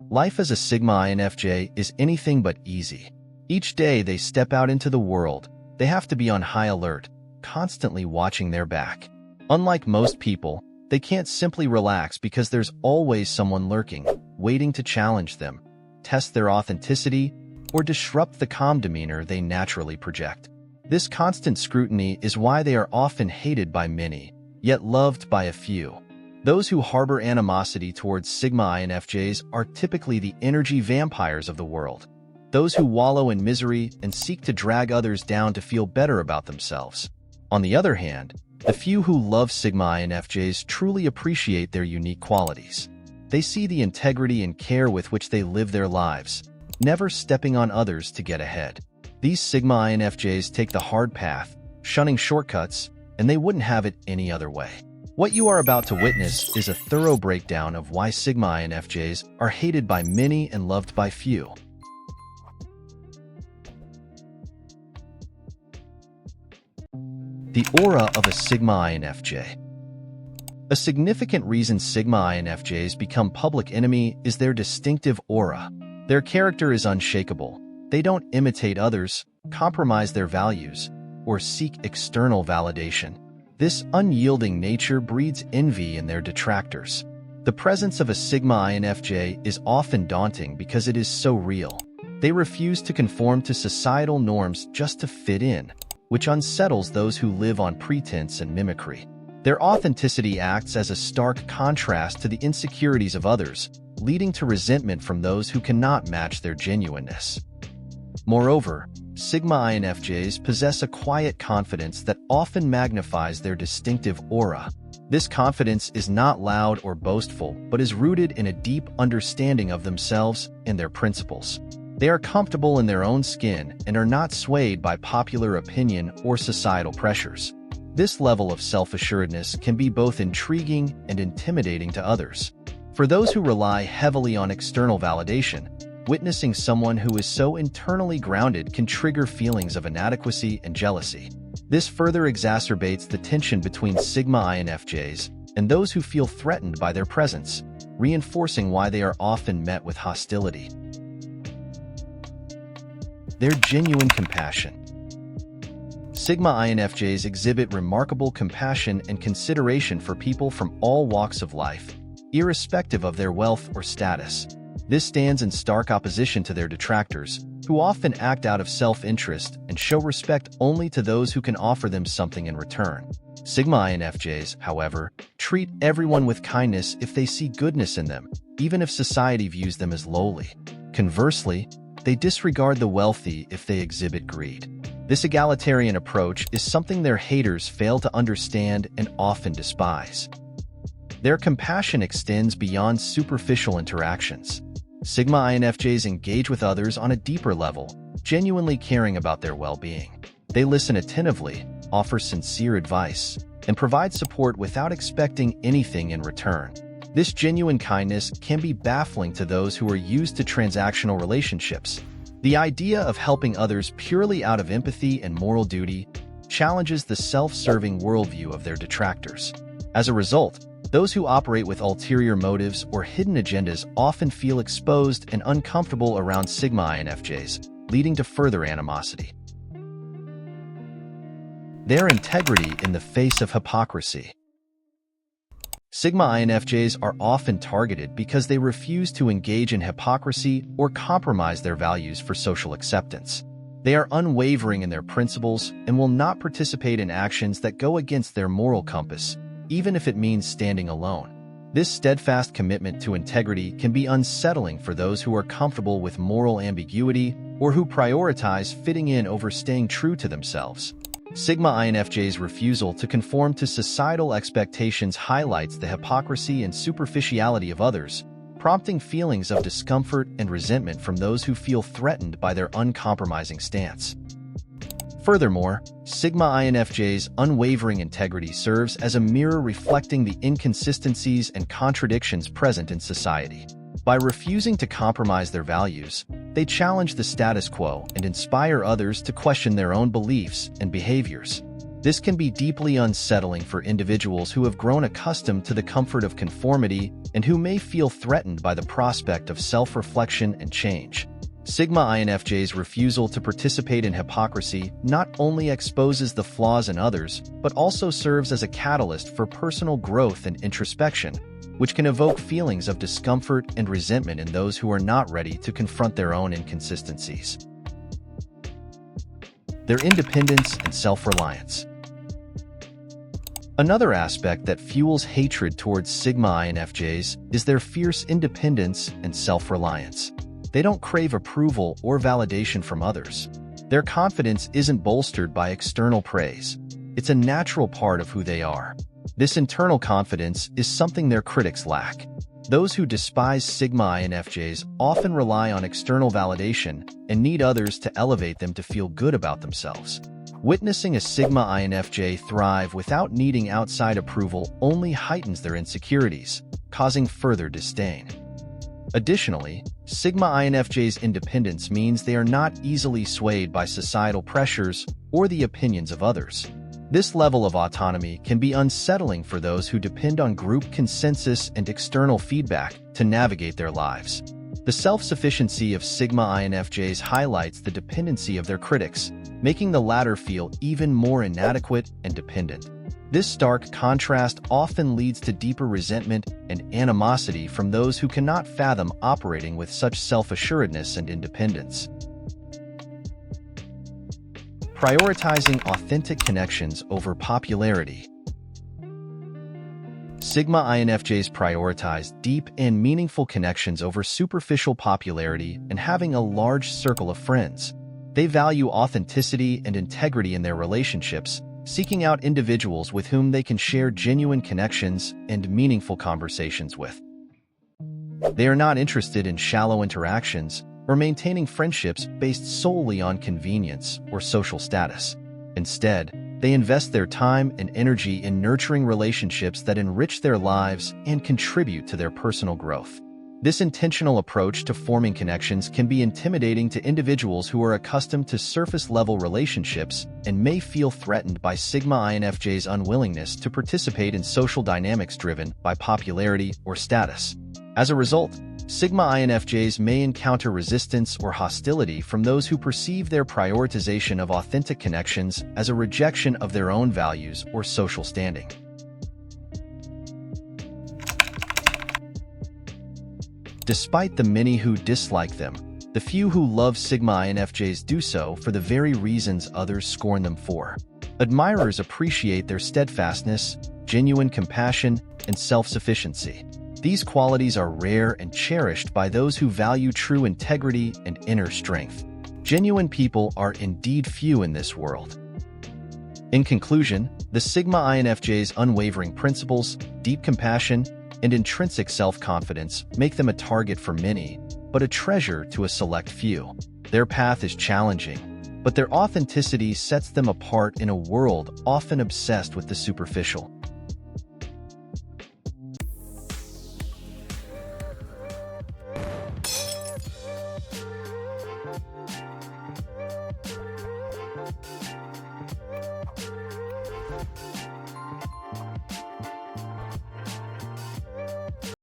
Life as a Sigma INFJ is anything but easy. Each day they step out into the world, they have to be on high alert, constantly watching their back. Unlike most people, they can't simply relax because there's always someone lurking, waiting to challenge them, test their authenticity, or disrupt the calm demeanor they naturally project. This constant scrutiny is why they are often hated by many, yet loved by a few. Those who harbor animosity towards Sigma INFJs are typically the energy vampires of the world. Those who wallow in misery and seek to drag others down to feel better about themselves. On the other hand, the few who love Sigma INFJs truly appreciate their unique qualities. They see the integrity and care with which they live their lives, never stepping on others to get ahead. These Sigma INFJs take the hard path, shunning shortcuts, and they wouldn't have it any other way. What you are about to witness is a thorough breakdown of why Sigma INFJs are hated by many and loved by few. The aura of a Sigma INFJ. A significant reason Sigma INFJs become public enemy is their distinctive aura. Their character is unshakable. They don't imitate others, compromise their values, or seek external validation. This unyielding nature breeds envy in their detractors. The presence of a Sigma INFJ is often daunting because it is so real. They refuse to conform to societal norms just to fit in, which unsettles those who live on pretense and mimicry. Their authenticity acts as a stark contrast to the insecurities of others, leading to resentment from those who cannot match their genuineness. Moreover, Sigma INFJs possess a quiet confidence that often magnifies their distinctive aura. This confidence is not loud or boastful, but is rooted in a deep understanding of themselves and their principles. They are comfortable in their own skin and are not swayed by popular opinion or societal pressures. This level of self-assuredness can be both intriguing and intimidating to others. For those who rely heavily on external validation, witnessing someone who is so internally grounded can trigger feelings of inadequacy and jealousy. This further exacerbates the tension between Sigma INFJs and those who feel threatened by their presence, reinforcing why they are often met with hostility. Their genuine compassion. Sigma INFJs exhibit remarkable compassion and consideration for people from all walks of life, irrespective of their wealth or status. This stands in stark opposition to their detractors, who often act out of self-interest and show respect only to those who can offer them something in return. Sigma INFJs, however, treat everyone with kindness if they see goodness in them, even if society views them as lowly. Conversely, they disregard the wealthy if they exhibit greed. This egalitarian approach is something their haters fail to understand and often despise. Their compassion extends beyond superficial interactions. Sigma INFJs engage with others on a deeper level, genuinely caring about their well-being. They listen attentively, offer sincere advice, and provide support without expecting anything in return. This genuine kindness can be baffling to those who are used to transactional relationships. The idea of helping others purely out of empathy and moral duty challenges the self-serving worldview of their detractors. As a result, those who operate with ulterior motives or hidden agendas often feel exposed and uncomfortable around Sigma INFJs, leading to further animosity. Their integrity in the face of hypocrisy. Sigma INFJs are often targeted because they refuse to engage in hypocrisy or compromise their values for social acceptance. They are unwavering in their principles and will not participate in actions that go against their moral compass, even if it means standing alone. This steadfast commitment to integrity can be unsettling for those who are comfortable with moral ambiguity or who prioritize fitting in over staying true to themselves. Sigma INFJ's refusal to conform to societal expectations highlights the hypocrisy and superficiality of others, prompting feelings of discomfort and resentment from those who feel threatened by their uncompromising stance. Furthermore, Sigma INFJ's unwavering integrity serves as a mirror reflecting the inconsistencies and contradictions present in society. By refusing to compromise their values, they challenge the status quo and inspire others to question their own beliefs and behaviors. This can be deeply unsettling for individuals who have grown accustomed to the comfort of conformity and who may feel threatened by the prospect of self-reflection and change. Sigma INFJ's refusal to participate in hypocrisy not only exposes the flaws in others, but also serves as a catalyst for personal growth and introspection, which can evoke feelings of discomfort and resentment in those who are not ready to confront their own inconsistencies. Their independence and self-reliance. Another aspect that fuels hatred towards Sigma INFJs is their fierce independence and self-reliance. They don't crave approval or validation from others. Their confidence isn't bolstered by external praise. It's a natural part of who they are. This internal confidence is something their critics lack. Those who despise Sigma INFJs often rely on external validation and need others to elevate them to feel good about themselves. Witnessing a Sigma INFJ thrive without needing outside approval only heightens their insecurities, causing further disdain. Additionally, Sigma INFJ's independence means they are not easily swayed by societal pressures or the opinions of others. This level of autonomy can be unsettling for those who depend on group consensus and external feedback to navigate their lives. The self-sufficiency of Sigma INFJs highlights the dependency of their critics, making the latter feel even more inadequate and dependent. This stark contrast often leads to deeper resentment and animosity from those who cannot fathom operating with such self-assuredness and independence. Prioritizing authentic connections over popularity. Sigma INFJs prioritize deep and meaningful connections over superficial popularity and having a large circle of friends. They value authenticity and integrity in their relationships, seeking out individuals with whom they can share genuine connections and meaningful conversations with. They are not interested in shallow interactions or maintaining friendships based solely on convenience or social status. Instead, they invest their time and energy in nurturing relationships that enrich their lives and contribute to their personal growth. This intentional approach to forming connections can be intimidating to individuals who are accustomed to surface-level relationships and may feel threatened by Sigma INFJ's unwillingness to participate in social dynamics driven by popularity or status. As a result, Sigma INFJs may encounter resistance or hostility from those who perceive their prioritization of authentic connections as a rejection of their own values or social standing. Despite the many who dislike them, the few who love Sigma INFJs do so for the very reasons others scorn them for. Admirers appreciate their steadfastness, genuine compassion, and self-sufficiency. These qualities are rare and cherished by those who value true integrity and inner strength. Genuine people are indeed few in this world. In conclusion, the Sigma INFJ's unwavering principles, deep compassion, and intrinsic self-confidence make them a target for many, but a treasure to a select few. Their path is challenging, but their authenticity sets them apart in a world often obsessed with the superficial.